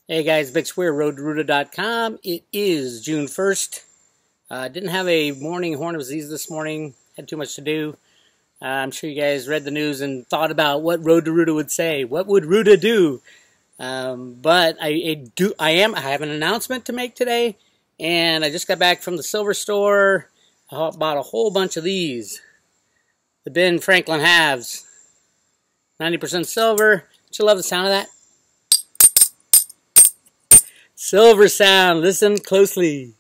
Hey guys, Vic's Weir, roadtoruda.com. It is June 1st. Didn't have a morning horn of disease this morning. Had too much to do. I'm sure you guys read the news and thought about what Road to Ruda would say. What would Ruda do? But I have an announcement to make today. And I just got back from the silver store. I bought a whole bunch of these. The Ben Franklin halves. 90% silver. Don't you love the sound of that? Silver sound. Listen closely.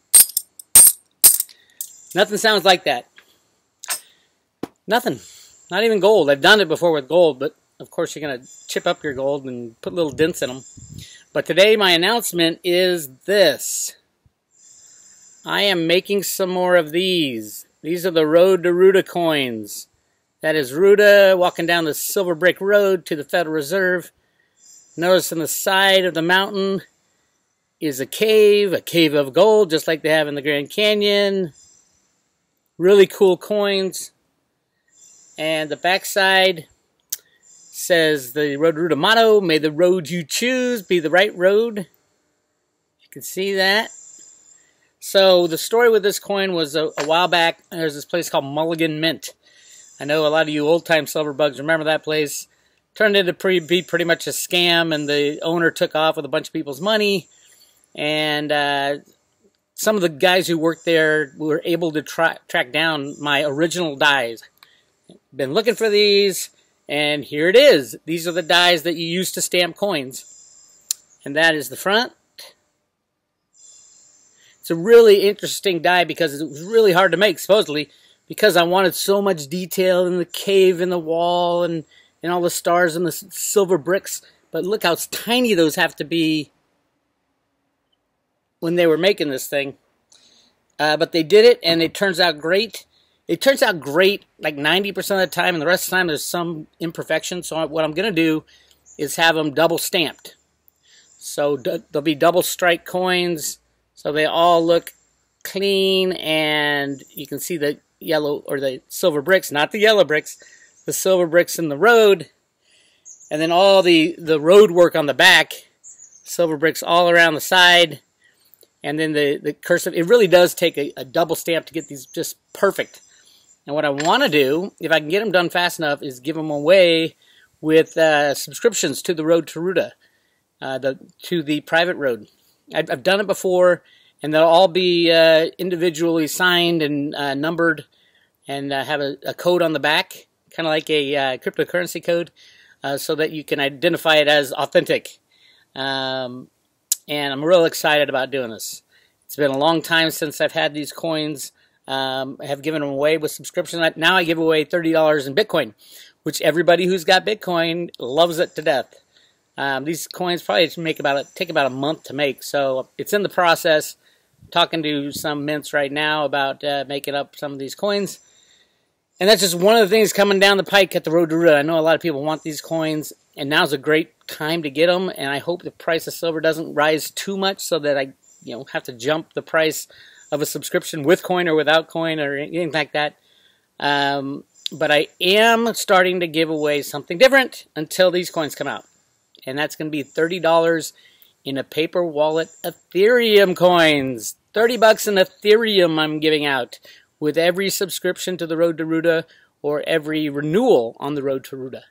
Nothing sounds like that. Nothing. Not even gold. I've done it before with gold, but of course you're going to chip up your gold and put little dents in them. But today my announcement is this. I am making some more of these. These are the Road to Ruda coins. That is Ruda walking down the Silver Brick Road to the Federal Reserve. Notice on the side of the mountain is a cave of gold, just like they have in the Grand Canyon. Really cool coins. And the backside says the Road to Ruda motto, may the road you choose be the right road. You can see that. So the story with this coin was a while back, there's this place called Mulligan Mint. I know a lot of you old-time silver bugs remember that place. Turned into be pretty much a scam, and the owner took off with a bunch of people's money. And some of the guys who worked there were able to track down my original dies. Been looking for these, and here it is. These are the dies that you use to stamp coins. And that is the front. It's a really interesting die because it was really hard to make, supposedly, because I wanted so much detail in the cave in the wall and all the stars and the silver bricks. But look how tiny those have to be when they were making this thing. But they did it, and it turns out great. It turns out great like 90% of the time, and the rest of the time there's some imperfection. So what I'm going to do is have them double stamped. So there'll be double strike coins, so they all look clean, and you can see the yellow or the silver bricks, not the yellow bricks, the silver bricks in the road, and then all the road work on the back, silver bricks all around the side. And then the cursive, it really does take a double stamp to get these just perfect. And what I want to do, if I can get them done fast enough, is give them away with subscriptions to the Road to Ruda, to the private road. I've done it before, and they'll all be individually signed and numbered, and have a code on the back, kind of like a cryptocurrency code, so that you can identify it as authentic. And I'm real excited about doing this. It's been a long time since I've had these coins. I have given them away with subscription. Now I give away $30 in Bitcoin, which everybody who's got Bitcoin loves it to death. These coins probably take about a month to make, so it's in the process. I'm talking to some mints right now about making up some of these coins. And that's just one of the things coming down the pike at the Road to Ruda. I know a lot of people want these coins, and now's a great time to get them, and I hope the price of silver doesn't rise too much so that I have to jump the price of a subscription with coin or without coin or anything like that. But I am starting to give away something different until these coins come out, and that's going to be $30 in a paper wallet Ethereum coins. 30 bucks in Ethereum I'm giving out with every subscription to the Road to Ruda or every renewal on the Road to Ruda.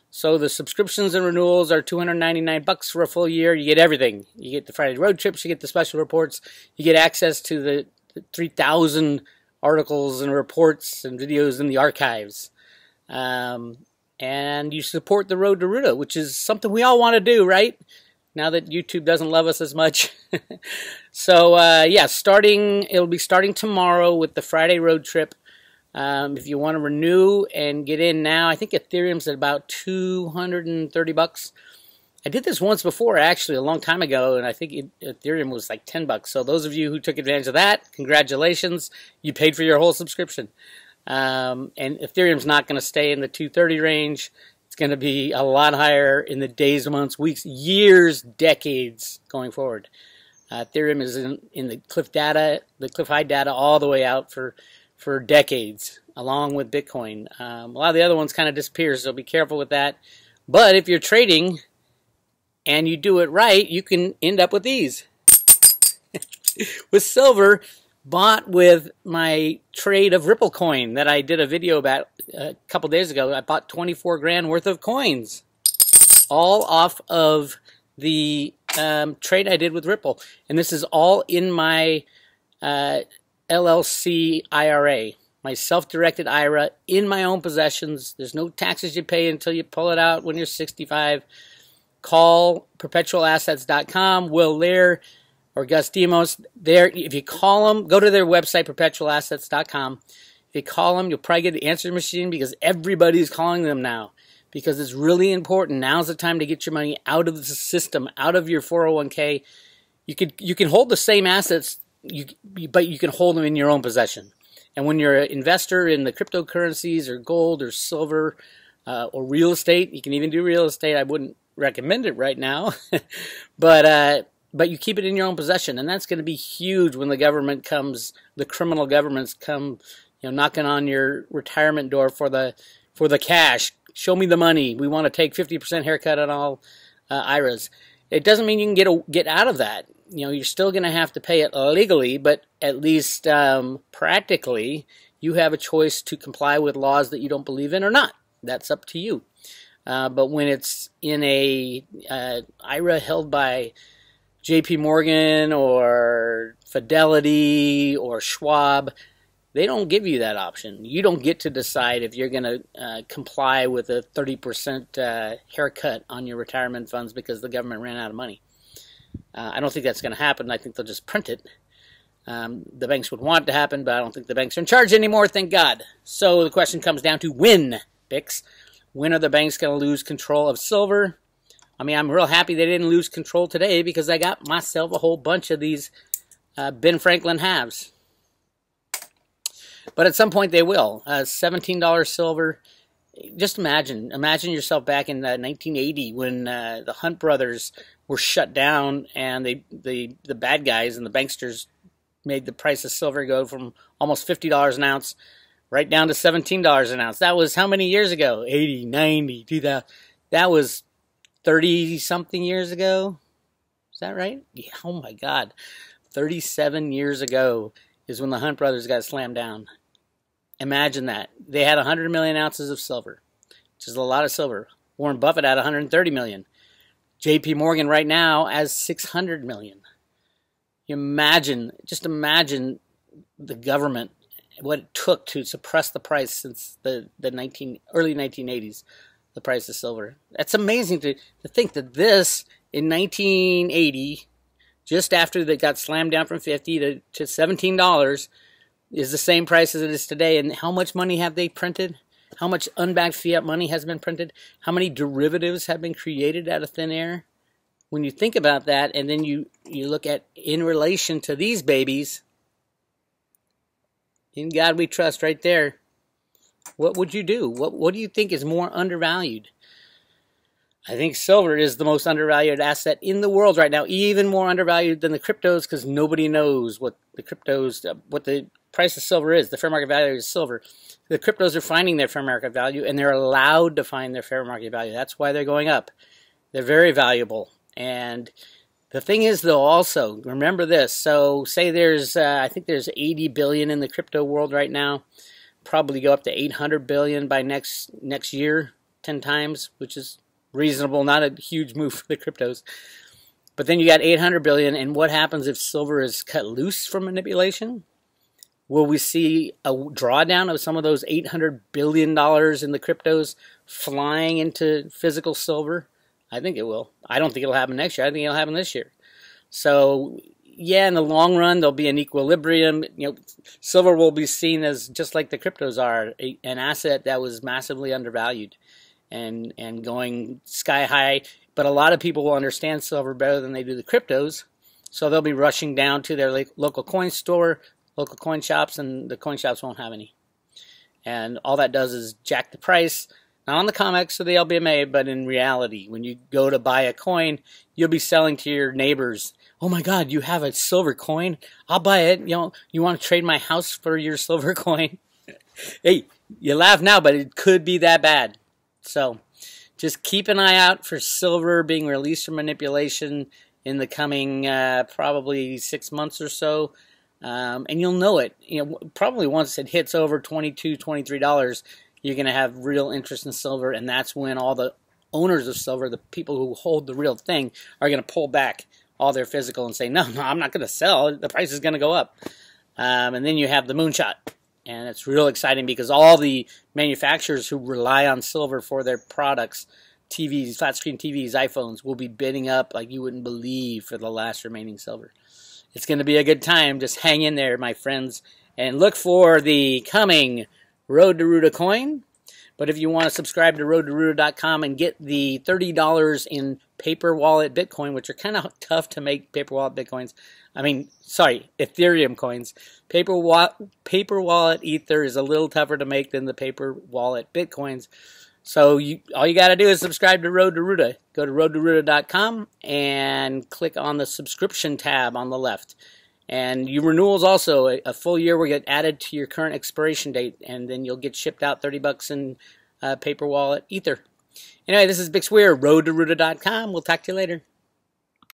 So the subscriptions and renewals are $299 for a full year. You get everything. You get the Friday road trips. You get the special reports. You get access to the 3,000 articles and reports and videos in the archives. And you support the Road to Ruda, which is something we all want to do, right? Now that YouTube doesn't love us as much. So, yeah, it'll be starting tomorrow with the Friday road trip. If you want to renew and get in now, I think Ethereum's at about $230. I did this once before, actually, a long time ago, and I think Ethereum was like $10. So those of you who took advantage of that, congratulations. You paid for your whole subscription. And Ethereum's not going to stay in the $230 range. It's going to be a lot higher in the days, months, weeks, years, decades going forward. Ethereum is in the cliff high data all the way out for decades, along with Bitcoin. A lot of the other ones kind of disappear, so be careful with that. But if you're trading and you do it right, you can end up with these. With silver, bought with my trade of Ripple coin that I did a video about a couple days ago. I bought 24 grand worth of coins, all off of the trade I did with Ripple. And this is all in my LLC IRA, my self-directed IRA, in my own possessions. There's no taxes you pay until you pull it out when you're 65. Call perpetualassets.com, Will Lear, or Gus Demos. There, if you call them, go to their website, perpetualassets.com. If you call them, you'll probably get the answer machine, because everybody's calling them now. Because it's really important. Now's the time to get your money out of the system, out of your 401k. You can hold the same assets, but you can hold them in your own possession. And when you're an investor in the cryptocurrencies or gold or silver or real estate, you can even do real estate. I wouldn't recommend it right now, but you keep it in your own possession, and that's going to be huge when the government comes, the criminal governments come, knocking on your retirement door for the cash. Show me the money. We want to take 50% haircut on all IRAs. It doesn't mean you can get out of that. You're still going to have to pay it legally, but at least practically, you have a choice to comply with laws that you don't believe in or not. That's up to you. But when it's in a IRA held by JP Morgan or Fidelity or Schwab, they don't give you that option. You don't get to decide if you're going to comply with a 30% haircut on your retirement funds because the government ran out of money. I don't think that's going to happen. I think they'll just print it. The banks would want it to happen, but I don't think the banks are in charge anymore, thank God. So the question comes down to when, Bix. When are the banks going to lose control of silver? I mean, I'm real happy they didn't lose control today, because I got myself a whole bunch of these Ben Franklin halves. But at some point they will. $17 silver. Just imagine yourself back in 1980 when the Hunt brothers were shut down, and the bad guys and the banksters made the price of silver go from almost $50 an ounce right down to $17 an ounce. That was how many years ago? 80, 90, 2000. That was 30-something years ago. Is that right? Yeah, oh my God. 37 years ago is when the Hunt brothers got slammed down. Imagine that. They had 100 million ounces of silver, which is a lot of silver. Warren Buffett had 130 million. JP Morgan right now has 600 million. Just imagine the government, what it took to suppress the price since the early 1980s, the price of silver. That's amazing to think that this, in 1980, just after they got slammed down from 50 to $17, is the same price as it is today. And how much money have they printed? How much unbacked fiat money has been printed? How many derivatives have been created out of thin air? When you think about that, and then you look at in relation to these babies, in God we trust right there, what would you do? What do you think is more undervalued? I think silver is the most undervalued asset in the world right now, even more undervalued than the cryptos, because nobody knows what the price of silver is. The fair market value is silver. The cryptos are finding their fair market value, and they're allowed to find their fair market value. That's why they're going up. They're very valuable. And the thing is, though, also, remember this. So say I think there's 80 billion in the crypto world right now. Probably go up to 800 billion by next year, 10 times, which is reasonable, not a huge move for the cryptos. But then you got 800 billion, and what happens if silver is cut loose from manipulation? Will we see a drawdown of some of those $800 billion in the cryptos flying into physical silver? I think it will. I don't think it'll happen next year. I think it'll happen this year. So, yeah, in the long run, there'll be an equilibrium. Silver will be seen as, just like the cryptos are, an asset that was massively undervalued and going sky high. But a lot of people will understand silver better than they do the cryptos. So they'll be rushing down to their local coin store, local coin shops, and the coin shops won't have any. And all that does is jack the price, not on the comics or the LBMA, but in reality. When you go to buy a coin, you'll be selling to your neighbors. Oh my God, you have a silver coin? I'll buy it. You want to trade my house for your silver coin? Hey, you laugh now, but it could be that bad. So just keep an eye out for silver being released from manipulation in the coming probably 6 months or so. And you'll know it. Probably once it hits over $22, $23, you're going to have real interest in silver, and that's when all the owners of silver, the people who hold the real thing, are going to pull back all their physical and say, no, I'm not going to sell. The price is going to go up. And then you have the moonshot. And it's real exciting because all the manufacturers who rely on silver for their products, TVs, flat screen TVs, iPhones, will be bidding up like you wouldn't believe for the last remaining silver. It's going to be a good time. Just hang in there, my friends, and look for the coming Road to Ruda coin. But if you want to subscribe to roadtoruda.com and get the $30 in paper wallet Bitcoin, which are kind of tough to make paper wallet Bitcoins. Ethereum coins. Paper wallet Ether is a little tougher to make than the paper wallet Bitcoins. So all you got to do is subscribe to Road to Ruda. Go to roadtoruda.com and click on the subscription tab on the left. And your renewals also, a full year will get added to your current expiration date, and then you'll get shipped out $30 in paper wallet Ether. Anyway, this is Bix Weir, roadtoruda.com. We'll talk to you later.